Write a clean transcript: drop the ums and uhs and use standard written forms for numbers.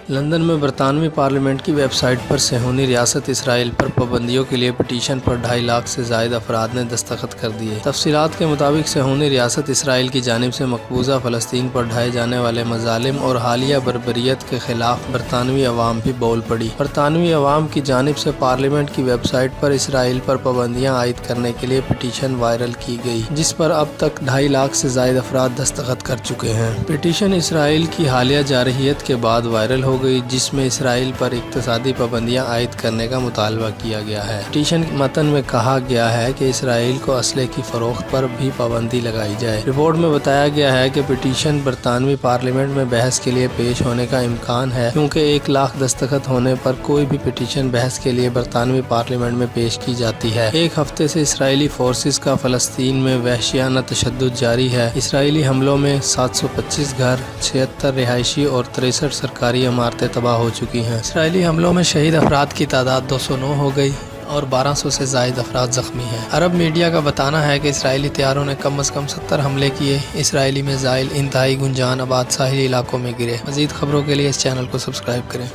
London میں برطانوی parliament کی ویب سائٹ پر صہیونی ریاست اسرائیل پر پابندیوں کے لیے پٹیشن پر 2.5 لاکھ سے زائد افراد نے دستخط کر دیے۔ تفصیلات کے مطابق صہیونی ریاست اسرائیل کی جانب سے مقبوضہ فلسطین پر ڈھائے جانے والے مظالم اور حالیہ بربریت کے خلاف برطانوی عوام بھی بول پڑی۔ برطانوی عوام کی جانب سے پارلیمنٹ کی ویب سائٹ پر اسرائیل پر پابندیاں عائد کرنے کے لیے پٹیشن وائرل کی گئی، جس پر اب تک 2.5 لاکھ سے زائد افراد دستخط کر چکے ہیں۔ پٹیشن اسرائیل کی حالیہ جارحیت کے بعد وائرل ہو گئی، جس میں اسرائیل پر اقتصادی پابندیاں عائد کرنے کا مطالبہ کیا گیا ہے۔ پٹیشن متن میں کہا گیا ہے کہ اسرائیل کو اسلحے کی فروخت پر بھی پابندی لگائی جائے۔ رپورٹ میں بتایا گیا ہے کہ پٹیشن برطانوی پارلیمنٹ میں بحث کے لیے پیش ہونے کا امکان ہے، کیونکہ 1 لاکھ دستخط ہونے پر کوئی بھی پٹیشن بحث کے لیے برطانوی پارلیمنٹ میں پیش کی جاتی ہے۔ 1 ہفتے سے اسرائیلی فورسز کا فلسطین میں وحشیانہ تشدد جاری ہے۔ اسرائیلی حملوں میں 725 گھر، 76 رہائشی اور 63 سرکاری عمارتیں تباہ ہو چکی ہیں۔ اسرائیلی حملوں میں شہید افراد کی تعداد 209 ہو گئی اور 1200 سے زائد افراد زخمی ہیں۔ عرب میڈیا کا بتانا ہے کہ اسرائیلی طیاروں نے کم از کم 70 حملے کیے۔ اسرائیلی میزائل انتہائی گنجان آباد ساحلی علاقوں میں گرے۔ مزید خبروں کے لیے اس چینل کو سبسکرائب کریں۔